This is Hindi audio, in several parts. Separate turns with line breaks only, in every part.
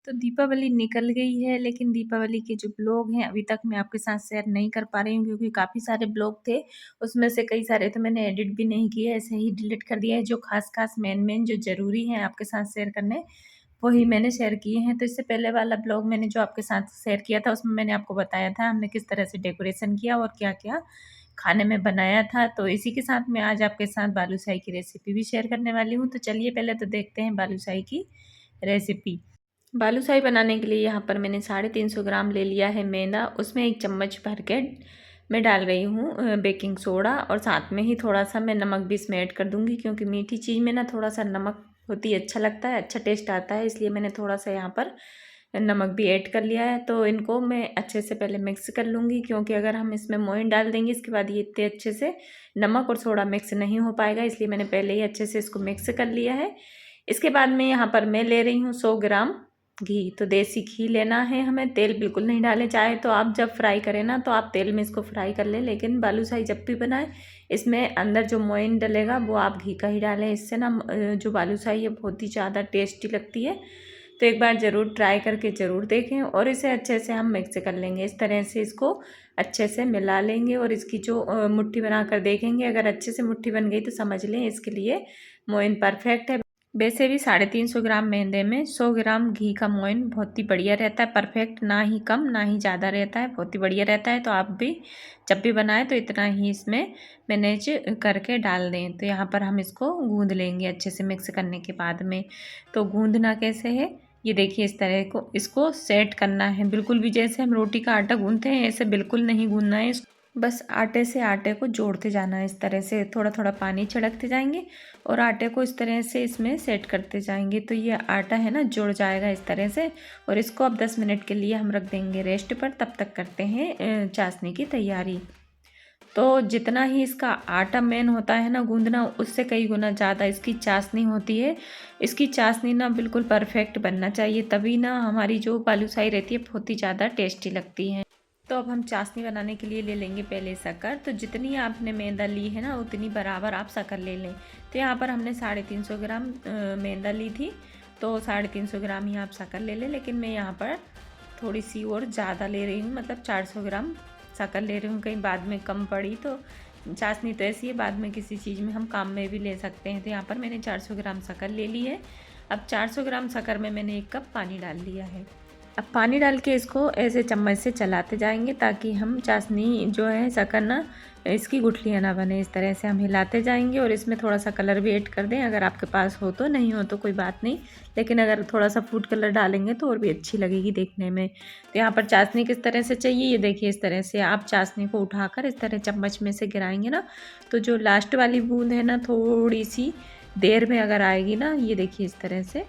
तो दीपावली निकल गई है, लेकिन दीपावली के जो ब्लॉग हैं अभी तक मैं आपके साथ शेयर नहीं कर पा रही हूँ, क्योंकि काफ़ी सारे ब्लॉग थे। उसमें से कई सारे तो मैंने एडिट भी नहीं किए, ऐसे ही डिलीट कर दिया है। जो खास मेन जो ज़रूरी हैं आपके साथ शेयर करने, वही मैंने शेयर किए हैं। तो इससे पहले वाला ब्लॉग मैंने जो आपके साथ शेयर किया था, उसमें मैंने आपको बताया था हमने किस तरह से डेकोरेशन किया और क्या-क्या खाने में बनाया था। तो इसी के साथ मैं आज आपके साथ बालूशाही की रेसिपी भी शेयर करने वाली हूँ। तो चलिए पहले तो देखते हैं बालूशाही की रेसिपी। बालूशाही बनाने के लिए यहाँ पर मैंने 350 ग्राम ले लिया है मैदा। उसमें 1 चम्मच भर के मैं डाल रही हूँ बेकिंग सोडा, और साथ में ही थोड़ा सा मैं नमक भी इसमें ऐड कर दूँगी, क्योंकि मीठी चीज़ में ना थोड़ा सा नमक होती है, अच्छा लगता है, अच्छा टेस्ट आता है, इसलिए मैंने थोड़ा सा यहाँ पर नमक भी ऐड कर लिया है। तो इनको मैं अच्छे से पहले मिक्स कर लूँगी, क्योंकि अगर हम इसमें मोइन डाल देंगे इसके बाद ये इतने अच्छे से नमक और सोडा मिक्स नहीं हो पाएगा, इसलिए मैंने पहले ही अच्छे से इसको मिक्स कर लिया है। इसके बाद में यहाँ पर मैं ले रही हूँ 100 ग्राम घी। तो देसी घी लेना है हमें, तेल बिल्कुल नहीं डालें। चाहे तो आप जब फ्राई करें ना तो आप तेल में इसको फ्राई कर लें, लेकिन बालूशाही जब भी बनाएं इसमें अंदर जो मोइन डलेगा वो आप घी का ही डालें। इससे ना जो बालूशाही है बहुत ही ज़्यादा टेस्टी लगती है। तो एक बार ज़रूर ट्राई करके ज़रूर देखें, और इसे अच्छे से हम मिक्स कर लेंगे। इस तरह से इसको अच्छे से मिला लेंगे, और इसकी जो मुट्ठी बना कर देखेंगे, अगर अच्छे से मुट्ठी बन गई तो समझ लें इसके लिए मोइन परफेक्ट है। वैसे भी 350 ग्राम मैदे में 100 ग्राम घी का मोइन बहुत ही बढ़िया रहता है, परफेक्ट, ना ही कम ना ही ज़्यादा रहता है, बहुत ही बढ़िया रहता है। तो आप भी जब भी बनाएं तो इतना ही इसमें मैनेज करके डाल दें। तो यहाँ पर हम इसको गूंद लेंगे अच्छे से मिक्स करने के बाद में। तो गूंदना कैसे है, ये देखिए, इस तरह को इसको सेट करना है। बिल्कुल भी जैसे हम रोटी का आटा गूंदते हैं ऐसे बिल्कुल नहीं गूंदना है, बस आटे से आटे को जोड़ते जाना है। इस तरह से थोड़ा थोड़ा पानी छिड़कते जाएंगे और आटे को इस तरह से इसमें सेट करते जाएंगे। तो ये आटा है ना जुड़ जाएगा इस तरह से, और इसको अब 10 मिनट के लिए हम रख देंगे रेस्ट पर। तब तक करते हैं चाशनी की तैयारी। तो जितना ही इसका आटा मेन होता है ना गूंदना, उससे कई गुना ज़्यादा इसकी चाशनी होती है। इसकी चाशनी ना बिल्कुल परफेक्ट बनना चाहिए, तभी ना हमारी जो बालूशाही रहती है बहुत ही ज़्यादा टेस्टी लगती है। तो अब हम चाशनी बनाने के लिए ले लेंगे पहले शक्कर। तो जितनी आपने मैदा ली है ना उतनी बराबर आप शक्कर ले लें। तो यहाँ पर हमने 350 ग्राम मैदा ली थी, तो 350 ग्राम ही आप शक्कर ले लें। लेकिन मैं यहाँ पर थोड़ी सी और ज़्यादा ले रही हूँ, मतलब 400 ग्राम शक्कर ले रही हूँ। कहीं बाद में कम पड़ी तो चाशनी तो ऐसी है, बाद में किसी चीज़ में हम काम में भी ले सकते हैं। तो यहाँ पर मैंने 400 ग्राम शक्कर ले ली है। अब 400 ग्राम शक्कर में मैंने 1 कप पानी डाल लिया है। अब पानी डाल के इसको ऐसे चम्मच से चलाते जाएंगे, ताकि हम चाशनी जो है शक्कर ना इसकी गुठलियाँ ना बने। इस तरह से हम हिलाते जाएंगे, और इसमें थोड़ा सा कलर भी ऐड कर दें, अगर आपके पास हो तो, नहीं हो तो कोई बात नहीं, लेकिन अगर थोड़ा सा फूड कलर डालेंगे तो और भी अच्छी लगेगी देखने में। तो यहाँ पर चाशनी किस तरह से चाहिए, ये देखिए, इस तरह से आप चाशनी को उठाकर इस तरह चम्मच में से गिराएंगे ना, तो जो लास्ट वाली बूंद है ना थोड़ी सी देर में अगर आएगी ना, ये देखिए इस तरह से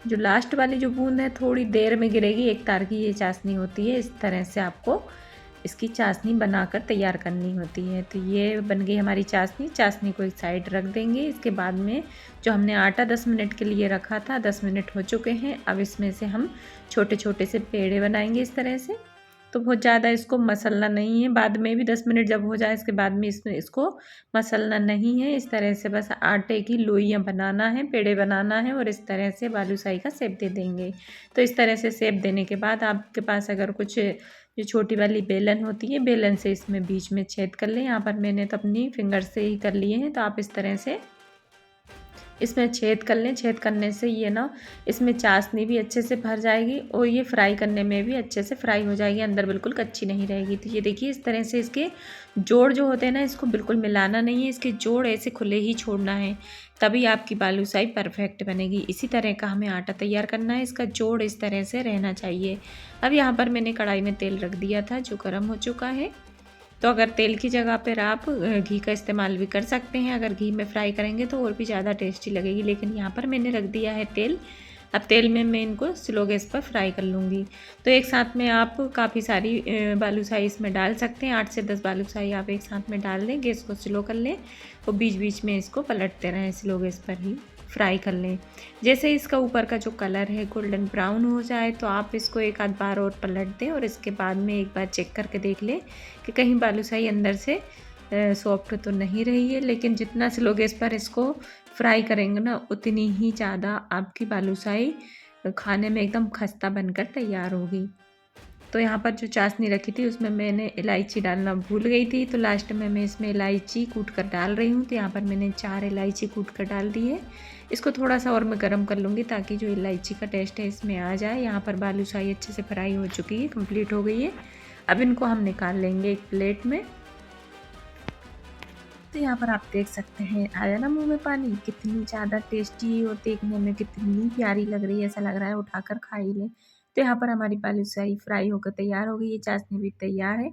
जो लास्ट वाली जो बूंद है थोड़ी देर में गिरेगी। एक तार की ये चाशनी होती है, इस तरह से आपको इसकी चाशनी बनाकर तैयार करनी होती है। तो ये बन गई हमारी चाशनी। चाशनी को एक साइड रख देंगे। इसके बाद में जो हमने आटा 10 मिनट के लिए रखा था, 10 मिनट हो चुके हैं। अब इसमें से हम छोटे छोटे से पेड़े बनाएंगे इस तरह से। तो बहुत ज़्यादा इसको मसलना नहीं है, बाद में भी 10 मिनट जब हो जाए इसके बाद में इसको मसलना नहीं है। इस तरह से बस आटे की लोइयाँ बनाना है, पेड़े बनाना है, और इस तरह से बालूशाही का शेप दे देंगे। तो इस तरह से शेप देने के बाद आपके पास अगर कुछ जो छोटी वाली बेलन होती है, बेलन से इसमें बीच में छेद कर लें। यहाँ पर मैंने तो अपनी फिंगर से ही कर लिए हैं, तो आप इस तरह से इसमें छेद कर लें। छेद करने से ये ना इसमें चाशनी भी अच्छे से भर जाएगी, और ये फ्राई करने में भी अच्छे से फ्राई हो जाएगी, अंदर बिल्कुल कच्ची नहीं रहेगी। तो ये देखिए इस तरह से इसके जोड़ जो होते हैं ना, इसको बिल्कुल मिलाना नहीं है, इसके जोड़ ऐसे खुले ही छोड़ना है, तभी आपकी बालूशाही परफेक्ट बनेगी। इसी तरह का हमें आटा तैयार करना है, इसका जोड़ इस तरह से रहना चाहिए। अब यहाँ पर मैंने कढ़ाई में तेल रख दिया था जो गर्म हो चुका है। तो अगर तेल की जगह पर आप घी का इस्तेमाल भी कर सकते हैं, अगर घी में फ्राई करेंगे तो और भी ज़्यादा टेस्टी लगेगी। लेकिन यहाँ पर मैंने रख दिया है तेल। अब तेल में मैं इनको स्लो गैस पर फ्राई कर लूँगी। तो एक साथ में आप काफ़ी सारी बालूशाही इसमें डाल सकते हैं, 8 से 10 बालूशाही आप एक साथ में डाल दें। गैस को स्लो कर लें और बीच बीच में इसको पलटते रहें, स्लो गैस पर ही फ्राई कर लें। जैसे इसका ऊपर का जो कलर है गोल्डन ब्राउन हो जाए तो आप इसको एक आध बार और पलट दें, और इसके बाद में एक बार चेक करके देख लें कि कहीं बालूशाही अंदर से सॉफ्ट तो नहीं रही है। लेकिन जितना स्लो गैस पर इसको फ्राई करेंगे ना, उतनी ही ज़्यादा आपकी बालूशाही खाने में एकदम खस्ता बनकर तैयार होगी। तो यहाँ पर जो चाशनी रखी थी उसमें मैंने इलायची डालना भूल गई थी, तो लास्ट में मैं इसमें इलायची कूट कर डाल रही हूँ। तो यहाँ पर मैंने 4 इलायची कूट कर डाल दी है। इसको थोड़ा सा और मैं गर्म कर लूँगी ताकि जो इलायची का टेस्ट है इसमें आ जाए। यहाँ पर बालूशाही अच्छे से फ्राई हो चुकी है, कंप्लीट हो गई है। अब इनको हम निकाल लेंगे एक प्लेट में। तो यहाँ पर आप देख सकते हैं, आया ना मुँह में पानी, कितनी ज़्यादा टेस्टी और देखने में कितनी प्यारी लग रही है, ऐसा लग रहा है उठाकर खा ही लें। तो यहाँ पर हमारी बालूशाही फ्राई होकर तैयार हो गई है, चाशनी भी तैयार है।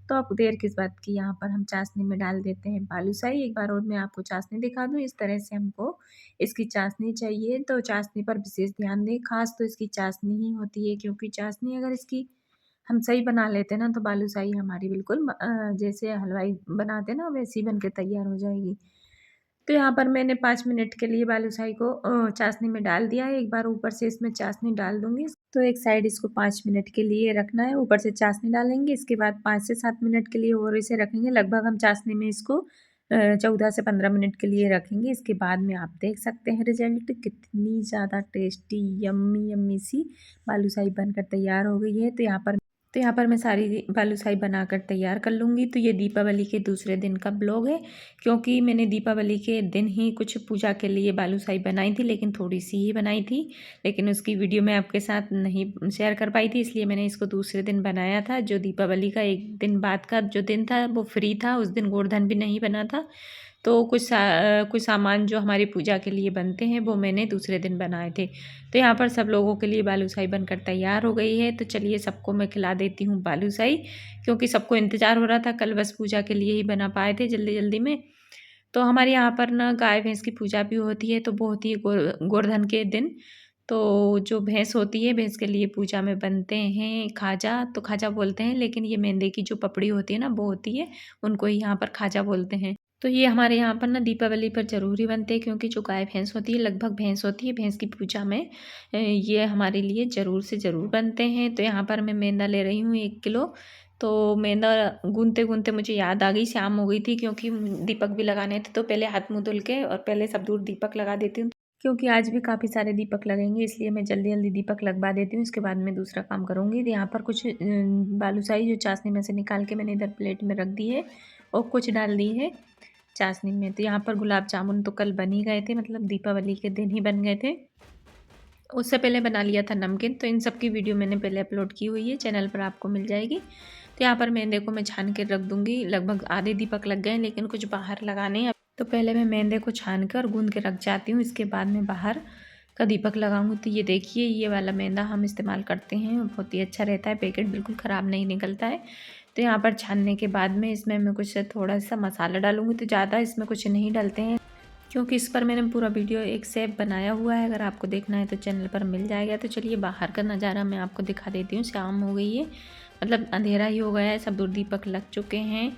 तो अब देर किस बात की, यहाँ पर हम चाशनी में डाल देते हैं बालूशाही। एक बार और मैं आपको चाशनी दिखा दूँ, इस तरह से हमको इसकी चाशनी चाहिए। तो चाशनी पर विशेष ध्यान दें, खास तो इसकी चाशनी ही होती है, क्योंकि चाशनी अगर इसकी हम सही बना लेते हैं ना, तो बालूशाही हमारी बिल्कुल जैसे हलवाई बनाते हैं ना वैसी बन के तैयार हो जाएगी। तो यहाँ पर मैंने 5 मिनट के लिए बालूशाही को चाशनी में डाल दिया है। एक बार ऊपर से इसमें चाशनी डाल दूँगी। तो एक साइड इसको 5 मिनट के लिए रखना है, ऊपर से चाशनी डालेंगे। इसके बाद 5 से 7 मिनट के लिए और इसे रखेंगे। लगभग हम चाशनी में इसको 14 से 15 मिनट के लिए रखेंगे। इसके बाद में आप देख सकते हैं रिज़ल्ट, कितनी ज़्यादा टेस्टी यम्मी यम्मी सी बालूशाही बनकर तैयार हो गई है। तो यहाँ पर मैं सारी बालूशाही बनाकर तैयार कर लूँगी। तो ये दीपावली के दूसरे दिन का ब्लॉग है, क्योंकि मैंने दीपावली के दिन ही कुछ पूजा के लिए बालूशाही बनाई थी, लेकिन थोड़ी सी ही बनाई थी। लेकिन उसकी वीडियो मैं आपके साथ नहीं शेयर कर पाई थी, इसलिए मैंने इसको दूसरे दिन बनाया था। जो दीपावली का एक दिन बाद का जो दिन था वो फ्री था, उस दिन गोवर्धन भी नहीं बना था। तो कुछ सामान जो हमारी पूजा के लिए बनते हैं वो मैंने दूसरे दिन बनाए थे। तो यहाँ पर सब लोगों के लिए बालूशाही बनकर तैयार हो गई है। तो चलिए सबको मैं खिला देती हूँ बालूशाही, क्योंकि सबको इंतज़ार हो रहा था। कल बस पूजा के लिए ही बना पाए थे जल्दी जल्दी में। तो हमारे यहाँ पर ना गाय भैंस की पूजा भी होती है, तो वो होती है गोवर्धन के दिन। तो जो भैंस होती है, भैंस के लिए पूजा में बनते हैं खाजा, तो खाजा बोलते हैं, लेकिन ये मैदे की जो पपड़ी होती है ना वो होती है, उनको ही यहाँ पर खाजा बोलते हैं। तो ये हमारे यहाँ पर ना दीपावली पर ज़रूरी बनते हैं, क्योंकि जो गाय भैंस होती है, लगभग भैंस होती है, भैंस की पूजा में ये हमारे लिए ज़रूर से ज़रूर बनते हैं। तो यहाँ पर मैं मैदा ले रही हूँ 1 किलो। तो मैदा गूँथते गूँथते मुझे याद आ गई, शाम हो गई थी, क्योंकि दीपक भी लगाने थे। तो पहले हाथ मुँह धुल के और पहले सब दूर दीपक लगा देती हूँ, क्योंकि आज भी काफ़ी सारे दीपक लगेंगे, इसलिए मैं जल्दी जल्दी दीपक लगवा देती हूँ। इसके बाद मैं दूसरा काम करूँगी। तो यहाँ पर कुछ बालूशाही जो चाशनी में से निकाल के मैंने इधर प्लेट में रख दी है, और कुछ डाल दी है चाशनी में। तो यहाँ पर गुलाब जामुन तो कल बन ही गए थे, मतलब दीपावली के दिन ही बन गए थे। उससे पहले बना लिया था नमकीन। तो इन सब की वीडियो मैंने पहले अपलोड की हुई है, चैनल पर आपको मिल जाएगी। तो यहाँ पर मैं देखो मैं छान के रख दूँगी। लगभग आधे दीपक लग गए, लेकिन कुछ बाहर लगाने हैं। तो पहले मैं मैदे को छान कर गूँध के रख जाती हूँ, इसके बाद मैं बाहर का दीपक लगाऊंगी। तो ये देखिए, ये वाला मैदा हम इस्तेमाल करते हैं, बहुत ही अच्छा रहता है, पैकेट बिल्कुल ख़राब नहीं निकलता है। तो यहाँ पर छानने के बाद में इसमें मैं कुछ थोड़ा सा मसाला डालूँगी। तो ज़्यादा इसमें कुछ नहीं डालते हैं, क्योंकि इस पर मैंने पूरा वीडियो एक सेप बनाया हुआ है। अगर आपको देखना है तो चैनल पर मिल जाएगा। तो चलिए बाहर का नज़ारा मैं आपको दिखा देती हूँ। शाम हो गई है, मतलब अंधेरा ही हो गया है, सब दूर दीपक लग चुके हैं।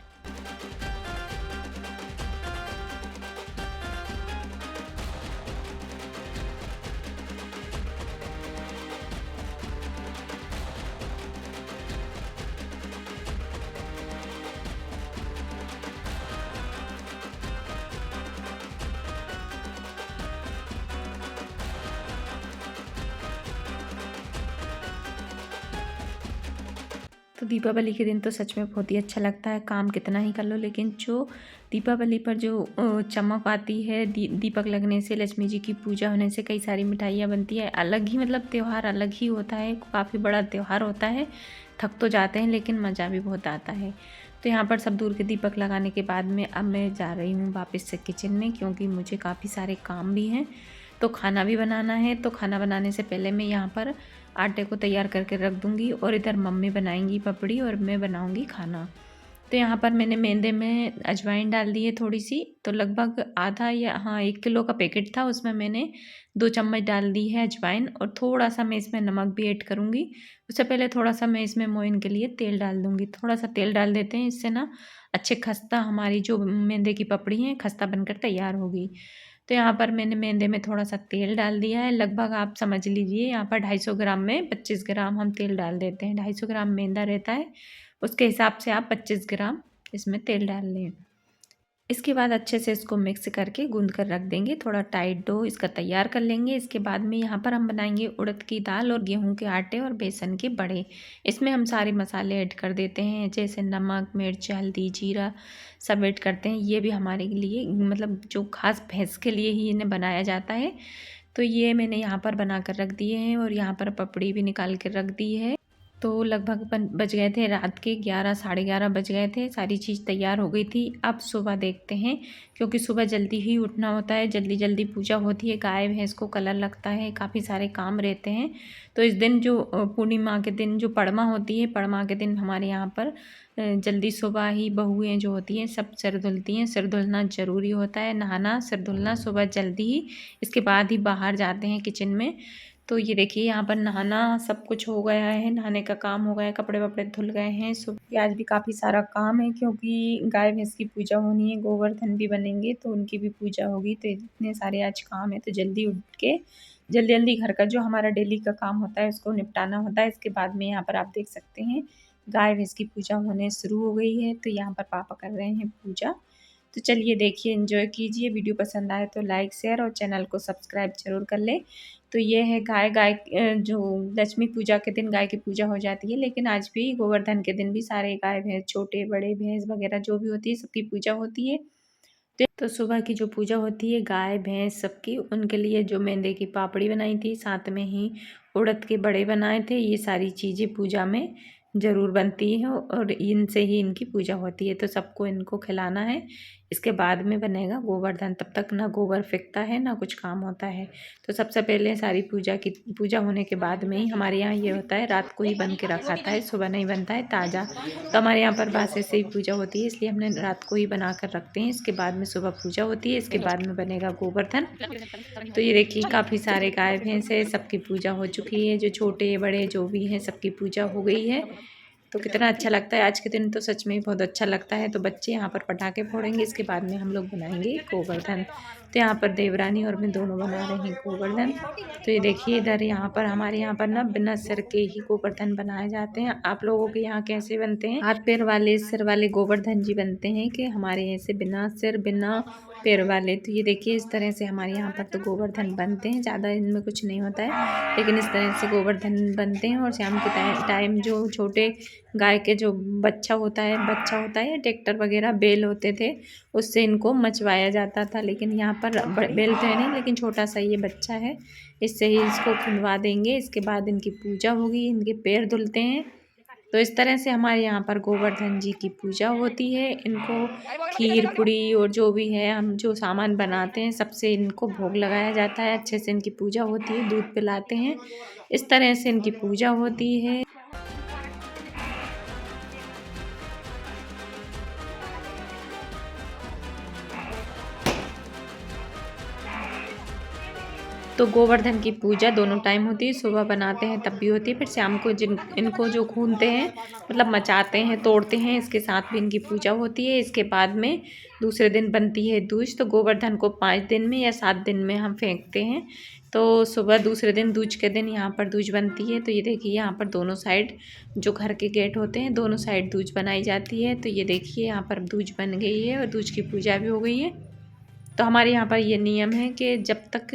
तो दीपावली के दिन तो सच में बहुत ही अच्छा लगता है, काम कितना ही कर लो, लेकिन जो दीपावली पर जो चमक आती है, दीपक लगने से, लक्ष्मी जी की पूजा होने से, कई सारी मिठाइयाँ बनती है, अलग ही मतलब त्यौहार अलग ही होता है, काफ़ी बड़ा त्यौहार होता है। थक तो जाते हैं, लेकिन मज़ा भी बहुत आता है। तो यहाँ पर सब दूर के दीपक लगाने के बाद में अब मैं जा रही हूँ वापस से किचन में, क्योंकि मुझे काफ़ी सारे काम भी हैं। तो खाना भी बनाना है। तो खाना बनाने से पहले मैं यहाँ पर आटे को तैयार करके रख दूँगी, और इधर मम्मी बनाएंगी पपड़ी और मैं बनाऊँगी खाना। तो यहाँ पर मैंने मैदे में अजवाइन डाल दी है थोड़ी सी। तो लगभग आधा या हाँ 1 किलो का पैकेट था, उसमें मैंने 2 चम्मच डाल दी है अजवाइन, और थोड़ा सा मैं इसमें नमक भी ऐड करूँगी। उससे पहले थोड़ा सा मैं इसमें मोइन के लिए तेल डाल दूँगी। थोड़ा सा तेल डाल देते हैं, इससे ना अच्छे खस्ता, हमारी जो मैदे की पपड़ी है खस्ता बनकर तैयार होगी। तो यहाँ पर मैंने मैदे में थोड़ा सा तेल डाल दिया है। लगभग आप समझ लीजिए, यहाँ पर 250 ग्राम में 25 ग्राम हम तेल डाल देते हैं। 250 ग्राम मैदा रहता है, उसके हिसाब से आप 25 ग्राम इसमें तेल डाल लें। इसके बाद अच्छे से इसको मिक्स करके गूंद कर रख देंगे। थोड़ा टाइट डो इसका तैयार कर लेंगे। इसके बाद में यहाँ पर हम बनाएंगे उड़द की दाल और गेहूं के आटे और बेसन के बड़े। इसमें हम सारे मसाले ऐड कर देते हैं, जैसे नमक, मिर्च, हल्दी, जीरा सब ऐड करते हैं। ये भी हमारे लिए मतलब जो खास भैंस के लिए ही इन्हें बनाया जाता है। तो ये मैंने यहाँ पर बना कर रख दिए हैं और यहाँ पर पपड़ी भी निकाल कर रख दी है। तो लगभग बज गए थे रात के 11 साढ़े 11 बज गए थे। सारी चीज़ तैयार हो गई थी। अब सुबह देखते हैं, क्योंकि सुबह जल्दी ही उठना होता है, जल्दी जल्दी पूजा होती है। गाय भैंस को कलर लगता है, काफ़ी सारे काम रहते हैं। तो इस दिन जो पूर्णिमा के दिन जो पड़मा होती है, पड़मा के दिन हमारे यहाँ पर जल्दी सुबह ही बहुएँ जो होती हैं सब सिर धुलती हैं। सिर धुलना ज़रूरी होता है, नहाना सिर धुलना सुबह जल्दी ही। इसके बाद ही बाहर जाते हैं किचन में। तो ये देखिए यहाँ पर नहाना सब कुछ हो गया है, नहाने का काम हो गया है, कपड़े वपड़े धुल गए हैं। सुबह आज भी काफ़ी सारा काम है, क्योंकि गाय भैंस की पूजा होनी है, गोवर्धन भी बनेंगे तो उनकी भी पूजा होगी। तो इतने सारे आज काम है, तो जल्दी उठ के जल्दी जल्दी घर का जो हमारा डेली का काम होता है उसको निपटाना होता है। इसके बाद में यहाँ पर आप देख सकते हैं गाय भैंस की पूजा होने शुरू हो गई है। तो यहाँ पर पापा कर रहे हैं पूजा। तो चलिए देखिए, एंजॉय कीजिए। वीडियो पसंद आए तो लाइक, शेयर और चैनल को सब्सक्राइब जरूर कर लें। तो ये है गाय जो लक्ष्मी पूजा के दिन गाय की पूजा हो जाती है, लेकिन आज भी गोवर्धन के दिन भी सारे गाय भैंस, छोटे बड़े भैंस वगैरह जो भी होती है सबकी पूजा होती है। तो सुबह की जो पूजा होती है गाय भैंस सबकी, उनके लिए जो मैदे की पापड़ी बनाई थी, साथ में ही उड़द के बड़े बनाए थे, ये सारी चीज़ें पूजा में ज़रूर बनती है और इनसे ही इनकी पूजा होती है। तो सबको इनको खिलाना है। इसके बाद में बनेगा गोवर्धन। तब तक ना गोबर फेंकता है ना कुछ काम होता है। तो सबसे पहले सारी पूजा होने के बाद में ही हमारे यहाँ ये होता है, रात को ही बन के रखा था है, सुबह नहीं बनता है ताज़ा। तो हमारे यहाँ पर बासे से ही पूजा होती है, इसलिए हमने रात को ही बना कर रखते हैं। इसके बाद में सुबह पूजा होती है, इसके बाद में बनेगा गोवर्धन। तो ये देखिए काफ़ी सारे गाय भैंस है, सबकी पूजा हो चुकी है, जो छोटे बड़े जो भी हैं सबकी पूजा हो गई है। तो कितना अच्छा लगता है आज के दिन, तो सच में बहुत अच्छा लगता है। तो बच्चे यहाँ पर पटाखे फोड़ेंगे, इसके बाद में हम लोग बनाएंगे गोवर्धन। तो यहाँ पर देवरानी और मैं दोनों बना रहे हैं गोवर्धन। तो ये देखिए इधर यहाँ पर हमारे यहाँ पर ना बिना सिर के ही गोवर्धन बनाए जाते हैं। आप लोगों के यहाँ कैसे बनते हैं? हाथ पैर वाले सिर वाले गोवर्धन जी बनते हैं कि हमारे ऐसे बिना सिर बिना पैर वाले। तो ये देखिए इस तरह से हमारे यहाँ पर तो गोवर्धन बनते हैं, ज़्यादा इनमें कुछ नहीं होता है, लेकिन इस तरह से गोवर्धन बनते हैं। और शाम के टाइम जो छोटे गाय के जो बच्चा होता है ट्रैक्टर वगैरह बैल होते थे, उससे इनको मचवाया जाता था। लेकिन यहाँ पर बैल तो है नहीं, लेकिन छोटा सा ये बच्चा है, इससे ही इसको खुलवा देंगे। इसके बाद इनकी पूजा होगी, इनके पैर धुलते हैं। तो इस तरह से हमारे यहाँ पर गोवर्धन जी की पूजा होती है। इनको खीर पूड़ी और जो भी है हम जो सामान बनाते हैं सबसे इनको भोग लगाया जाता है। अच्छे से इनकी पूजा होती है, दूध पिलाते हैं, इस तरह से इनकी पूजा होती है। तो गोवर्धन की पूजा दोनों टाइम होती है, सुबह बनाते हैं तब भी होती है, फिर शाम को इनको जो घूमते हैं मतलब मचाते हैं, तोड़ते हैं, इसके साथ भी इनकी पूजा होती है। इसके बाद में दूसरे दिन बनती है दूज। तो गोवर्धन को 5 दिन में या 7 दिन में हम फेंकते हैं। तो सुबह दूसरे दिन दूज के दिन यहाँ पर दूज बनती है। तो ये देखिए यहाँ पर दोनों साइड जो घर के गेट होते हैं दोनों साइड दूज बनाई जाती है। तो ये देखिए यहाँ पर दूज बन गई है और दूज की पूजा भी हो गई है। तो हमारे यहाँ पर ये नियम है कि जब तक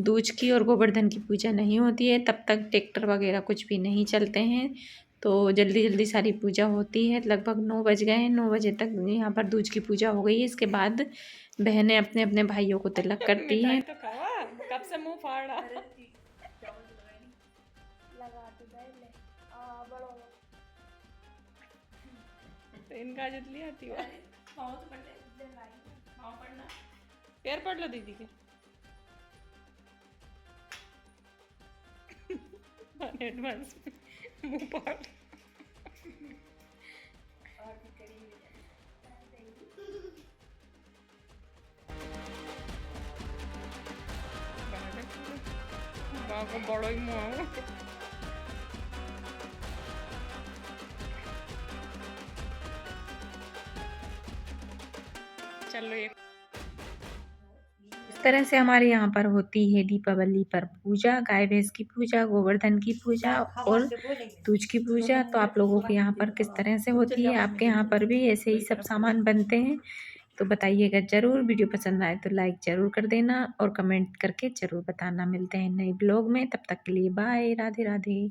दूज की और गोवर्धन की पूजा नहीं होती है तब तक ट्रैक्टर वगैरह कुछ भी नहीं चलते हैं। तो जल्दी जल्दी सारी पूजा होती है। लगभग 9 बज गए हैं, 9 बजे तक यहाँ पर दूज की पूजा हो गई है। इसके बाद बहनें अपने अपने भाइयों को तिलक करती हैं।
कब से मुंह फाड़ा तो इनका जितनी आती हो पैर पड़ लो दीदी के एडवांस मुंह फाड़ को बड़ो ही मुँह चलो एक
इस तरह से हमारे यहाँ पर होती है दीपावली पर पूजा, गाय भैंस की पूजा, गोवर्धन की पूजा और दूज की पूजा। तो आप लोगों के यहाँ पर किस तरह से होती है? आपके यहाँ पर भी ऐसे ही सब सामान बनते हैं तो बताइएगा ज़रूर, वीडियो पसंद आए तो लाइक ज़रूर कर देना और कमेंट करके ज़रूर बताना। मिलते हैं नए ब्लॉग में, तब तक के लिए बाय, राधे राधे।